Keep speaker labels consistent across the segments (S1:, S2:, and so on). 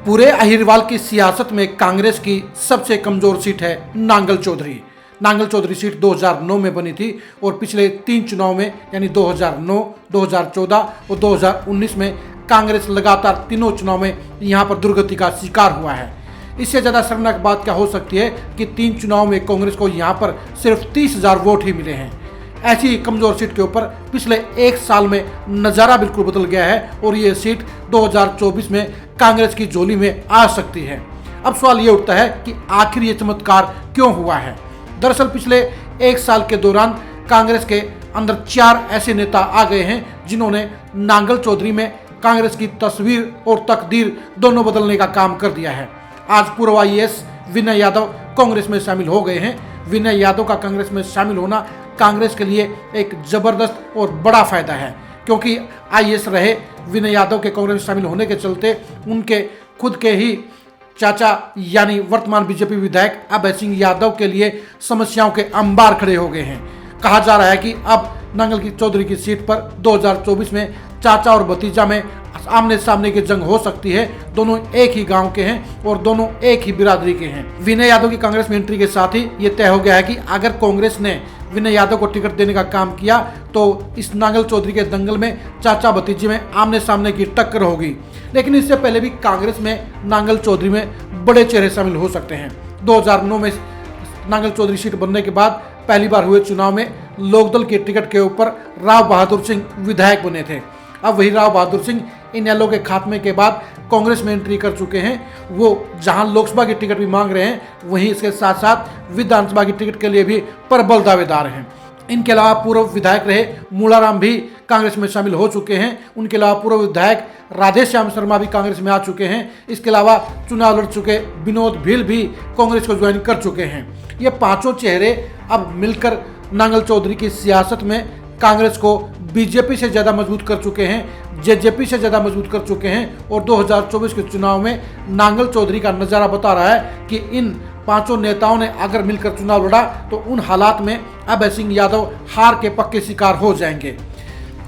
S1: पूरे अहिरवाल की सियासत में कांग्रेस की सबसे कमजोर सीट है नांगल चौधरी। नांगल चौधरी सीट 2009 में बनी थी और पिछले 3 चुनाव में यानी 2009, 2014 और 2019 में कांग्रेस लगातार तीनों चुनाव में यहां पर दुर्गति का शिकार हुआ है। इससे ज़्यादा शर्मनाक बात क्या हो सकती है कि 3 चुनाव में कांग्रेस को यहां पर सिर्फ 30,000 वोट ही मिले हैं। ऐसी कमजोर सीट के ऊपर पिछले 1 साल में नज़ारा बिल्कुल बदल गया है और ये सीट 2024 में कांग्रेस की झोली में आ सकती है। अब सवाल ये उठता है कि आखिर ये चमत्कार क्यों हुआ है। दरअसल पिछले 1 साल के दौरान कांग्रेस के अंदर 4 ऐसे नेता आ गए हैं जिन्होंने नांगल चौधरी में कांग्रेस की तस्वीर और तकदीर दोनों बदलने का काम कर दिया है। आज पूर्व IAS विनय यादव कांग्रेस में शामिल हो गए हैं। विनय यादव का कांग्रेस में शामिल होना कांग्रेस के लिए एक जबरदस्त और बड़ा फायदा है, क्योंकि IAS रहे विनय यादव के कांग्रेस में शामिल होने के चलते उनके खुद के ही चाचा यानी वर्तमान बीजेपी विधायक अभय सिंह यादव के लिए समस्याओं के अंबार खड़े हो गए हैं। कहा जा रहा है कि अब नांगल की चौधरी की सीट पर 2024 में चाचा और भतीजा में आमने सामने की जंग हो सकती है। दोनों एक ही गांव के हैं और दोनों एक ही बिरादरी के हैं। विनय यादव की कांग्रेस में एंट्री के साथ ही ये तय हो गया है कि अगर कांग्रेस ने विनय यादव को टिकट देने का काम किया तो इस नांगल चौधरी के दंगल में चाचा भतीजे में आमने सामने की टक्कर होगी। लेकिन इससे पहले भी कांग्रेस में नांगल चौधरी में बड़े चेहरे शामिल हो सकते हैं। 2009 में नांगल चौधरी सीट बनने के बाद पहली बार हुए चुनाव में लोकदल के टिकट के ऊपर राव बहादुर सिंह विधायक बने थे। अब वही राव बहादुर सिंह इनेलो के खात्मे के बाद कांग्रेस में एंट्री कर चुके हैं। वो जहां लोकसभा की टिकट भी मांग रहे हैं, वहीं इसके साथ साथ विधानसभा की टिकट के लिए भी प्रबल दावेदार हैं। इनके अलावा पूर्व विधायक रहे मूलाराम भी कांग्रेस में शामिल हो चुके हैं। उनके अलावा पूर्व विधायक राधेश्याम शर्मा भी कांग्रेस में आ चुके हैं। इसके अलावा चुनाव लड़ चुके विनोद भील भी कांग्रेस को ज्वाइन कर चुके हैं। ये 5 चेहरे अब मिलकर नांगल चौधरी की सियासत में कांग्रेस को बीजेपी से ज़्यादा मजबूत कर चुके हैं, जेजेपी से ज़्यादा मजबूत कर चुके हैं। और 2024 के चुनाव में नांगल चौधरी का नज़ारा बता रहा है कि इन 5 नेताओं ने अगर मिलकर चुनाव लड़ा तो उन हालात में अभय सिंह यादव हार के पक्के शिकार हो जाएंगे।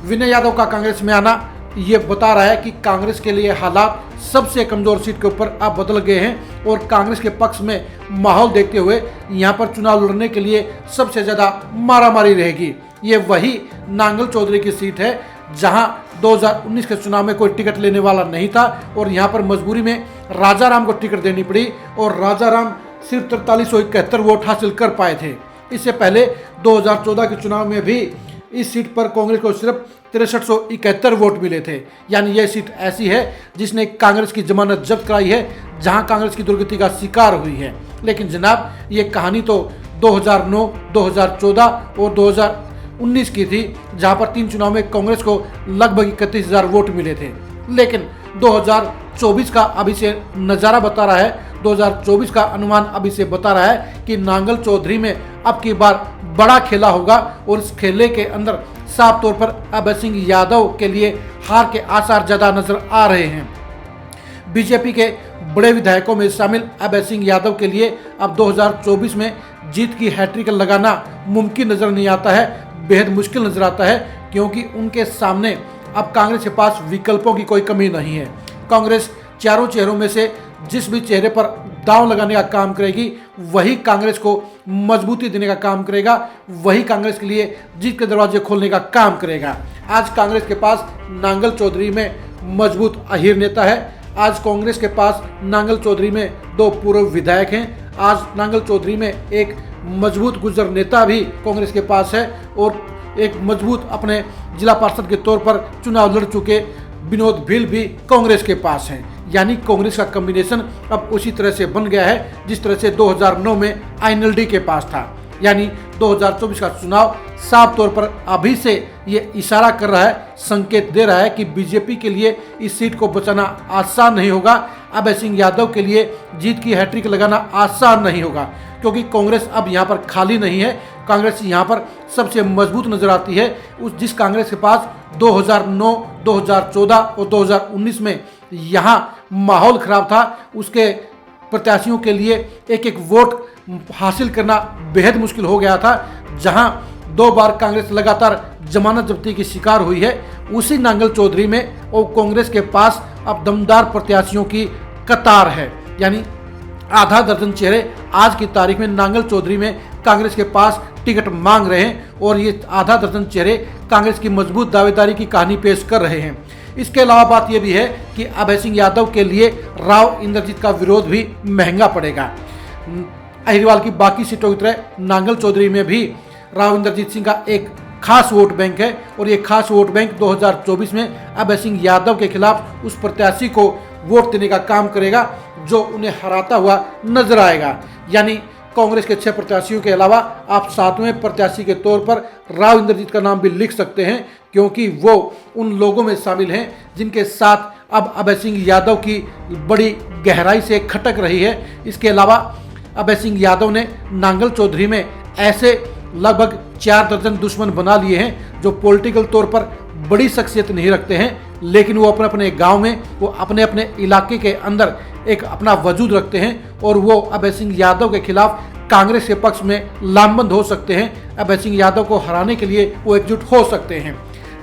S1: विनय यादव का कांग्रेस में आना ये बता रहा है कि कांग्रेस के लिए हालात सबसे कमजोर सीट के ऊपर अब बदल गए हैं और कांग्रेस के पक्ष में माहौल देखते हुए यहाँ पर चुनाव लड़ने के लिए सबसे ज़्यादा मारामारी रहेगी। ये वही नांगल चौधरी की सीट है जहां 2019 के चुनाव में कोई टिकट लेने वाला नहीं था और यहां पर मजबूरी में राजाराम को टिकट देनी पड़ी और राजाराम सिर्फ 4371 वोट हासिल कर पाए थे। इससे पहले 2014 के चुनाव में भी इस सीट पर कांग्रेस को सिर्फ 6371 वोट मिले थे। यानी यह सीट ऐसी है जिसने कांग्रेस की जमानत जब्त कराई है, जहां कांग्रेस की दुर्गति का शिकार हुई है। लेकिन जनाब, ये कहानी तो 2009, 2014 और 2019 की थी, जहां पर 3 चुनाव में कांग्रेस को लगभग 31,000 वोट मिले थे। लेकिन 2024 का अभी से नज़ारा बता रहा है, 2024 का अनुमान अभी से बता रहा है कि नांगल चौधरी में अब की बार बड़ा खेला होगा और इस खेले के अंदर साफ तौर पर अभय सिंह यादव के लिए हार के आसार ज़्यादा नजर आ रहे हैं। बीजेपी के बड़े विधायकों में शामिल अभय सिंह यादव के लिए अब 2024 में जीत की हैट्रिक लगाना मुमकिन नजर नहीं आता है, बेहद मुश्किल नजर आता है, क्योंकि उनके सामने अब कांग्रेस के पास विकल्पों की कोई कमी नहीं है। कांग्रेस चारों चेहरों में से जिस भी चेहरे पर दांव लगाने का काम करेगी वही कांग्रेस को मजबूती देने का काम करेगा, वही कांग्रेस के लिए जीत के दरवाजे खोलने का काम करेगा। आज कांग्रेस के पास नांगल चौधरी में मजबूत अहीर नेता है। आज कांग्रेस के पास नांगल चौधरी में 2 पूर्व विधायक हैं। आज नांगल चौधरी में एक मजबूत गुजर नेता भी कांग्रेस के पास है और एक मजबूत अपने जिला पार्षद के तौर पर चुनाव लड़ चुके विनोद भील भी कांग्रेस के पास हैं। यानी कांग्रेस का कॉम्बिनेशन अब उसी तरह से बन गया है जिस तरह से 2009 में INLD के पास था। यानी 2024 का चुनाव साफ तौर पर अभी से ये इशारा कर रहा है, संकेत दे रहा है कि बीजेपी के लिए इस सीट को बचाना आसान नहीं होगा। अभय सिंह यादव के लिए जीत की हैट्रिक लगाना आसान नहीं होगा, क्योंकि कांग्रेस अब यहाँ पर खाली नहीं है। कांग्रेस यहाँ पर सबसे मजबूत नजर आती है। जिस कांग्रेस के पास 2009, 2014 और 2019 में यहाँ माहौल खराब था, उसके प्रत्याशियों के लिए एक एक वोट हासिल करना बेहद मुश्किल हो गया था। जहां 2 बार कांग्रेस लगातार जमानत जब्ती की शिकार हुई है, उसी नांगल चौधरी में और कांग्रेस के पास अब दमदार प्रत्याशियों की कतार है, यानी आधा दर्जन चेहरे आज की तारीख में नांगल चौधरी में कांग्रेस के पास टिकट मांग रहे हैं और ये आधा दर्जन चेहरे कांग्रेस की मजबूत दावेदारी की कहानी पेश कर रहे हैं। इसके अलावा बात यह भी है कि अभय सिंह यादव के लिए राव इंद्रजीत का विरोध भी महंगा पड़ेगा। अहिरवाल की बाकी सीटों की तरह नांगल चौधरी में भी राव इंद्रजीत सिंह का एक खास वोट बैंक है और ये खास वोट बैंक 2024 में अभय सिंह यादव के खिलाफ उस प्रत्याशी को वोट देने का काम करेगा जो उन्हें हराता हुआ नजर आएगा। यानी कांग्रेस के 6 प्रत्याशियों के अलावा आप 7वें प्रत्याशी के तौर पर राव इंद्रजीत का नाम भी लिख सकते हैं, क्योंकि वो उन लोगों में शामिल हैं जिनके साथ अब अभय सिंह यादव की बड़ी गहराई से खटक रही है। इसके अलावा अभय सिंह यादव ने नांगल चौधरी में ऐसे लगभग 4 दर्जन दुश्मन बना लिए हैं जो पॉलिटिकल तौर पर बड़ी शख्सियत नहीं रखते हैं, लेकिन वो अपने अपने गांव में, वो अपने अपने इलाके के अंदर एक अपना वजूद रखते हैं और वो अभय सिंह यादव के खिलाफ कांग्रेस के पक्ष में लामबंद हो सकते हैं। अभय सिंह यादव को हराने के लिए वो एकजुट हो सकते हैं।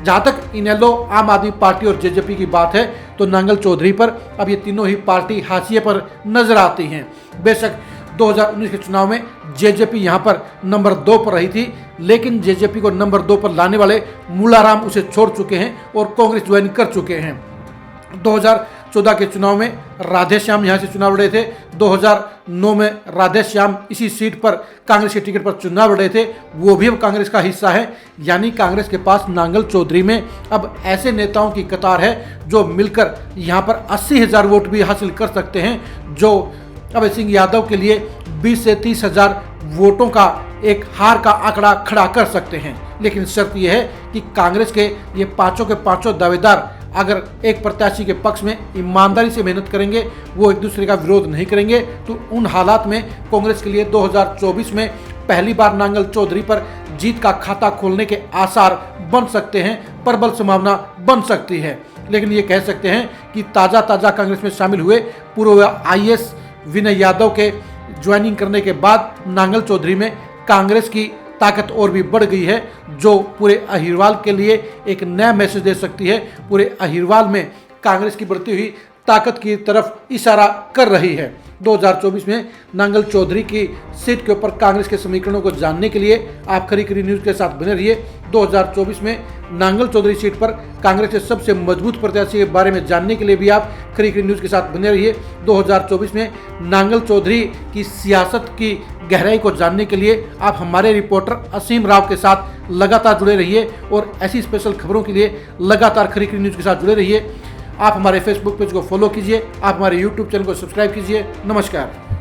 S1: जहाँ तक इनेलो, आम आदमी पार्टी और जेजेपी की बात है तो नांगल चौधरी पर अब ये तीनों ही पार्टी हाशिए पर नजर आती हैं। बेशक 2019 के चुनाव में जेजेपी यहाँ पर नंबर 2 पर रही थी, लेकिन जेजेपी को नंबर 2 पर लाने वाले मूलाराम उसे छोड़ चुके हैं और कांग्रेस ज्वाइन कर चुके हैं। 2014 के चुनाव में राधेश्याम यहाँ से चुनाव लड़े थे। 2009 में राधेश्याम इसी सीट पर कांग्रेस के टिकट पर चुनाव लड़े थे, वो भी अब कांग्रेस का हिस्सा है। यानी कांग्रेस के पास नांगल चौधरी में अब ऐसे नेताओं की कतार है जो मिलकर यहाँ पर 80,000 वोट भी हासिल कर सकते हैं, जो अभय सिंह यादव के लिए 20 से 30,000 वोटों का एक हार का आंकड़ा खड़ा कर सकते हैं। लेकिन शर्त यह है कि कांग्रेस के ये पांचों के पांचों दावेदार अगर एक प्रत्याशी के पक्ष में ईमानदारी से मेहनत करेंगे, वो एक दूसरे का विरोध नहीं करेंगे, तो उन हालात में कांग्रेस के लिए 2024 में पहली बार नांगल चौधरी पर जीत का खाता खोलने के आसार बन सकते हैं, प्रबल संभावना बन सकती है। लेकिन ये कह सकते हैं कि ताज़ा कांग्रेस में शामिल हुए पूर्व IAS विनय यादव के ज्वाइनिंग करने के बाद नांगल चौधरी में कांग्रेस की ताकत और भी बढ़ गई है, जो पूरे अहिरवाल के लिए एक नया मैसेज दे सकती है। पूरे अहिरवाल में कांग्रेस की बढ़ती हुई ताकत की तरफ इशारा कर रही है। 2024 में नांगल चौधरी की सीट के ऊपर कांग्रेस के समीकरणों को जानने के लिए आप खरी खरी न्यूज़ के साथ बने रहिए। 2024 में नांगल चौधरी सीट पर कांग्रेस के सबसे मजबूत प्रत्याशी के बारे में जानने के लिए भी आप खरी खरी न्यूज़ के साथ बने रहिए। 2024 में नांगल चौधरी की सियासत की गहराई को जानने के लिए आप हमारे रिपोर्टर असीम राव के साथ लगातार जुड़े रहिए और ऐसी स्पेशल खबरों के लिए लगातार खरी खरी न्यूज़ के साथ जुड़े रहिए। आप हमारे फेसबुक पेज को फॉलो कीजिए, आप हमारे यूट्यूब चैनल को सब्सक्राइब कीजिए। नमस्कार।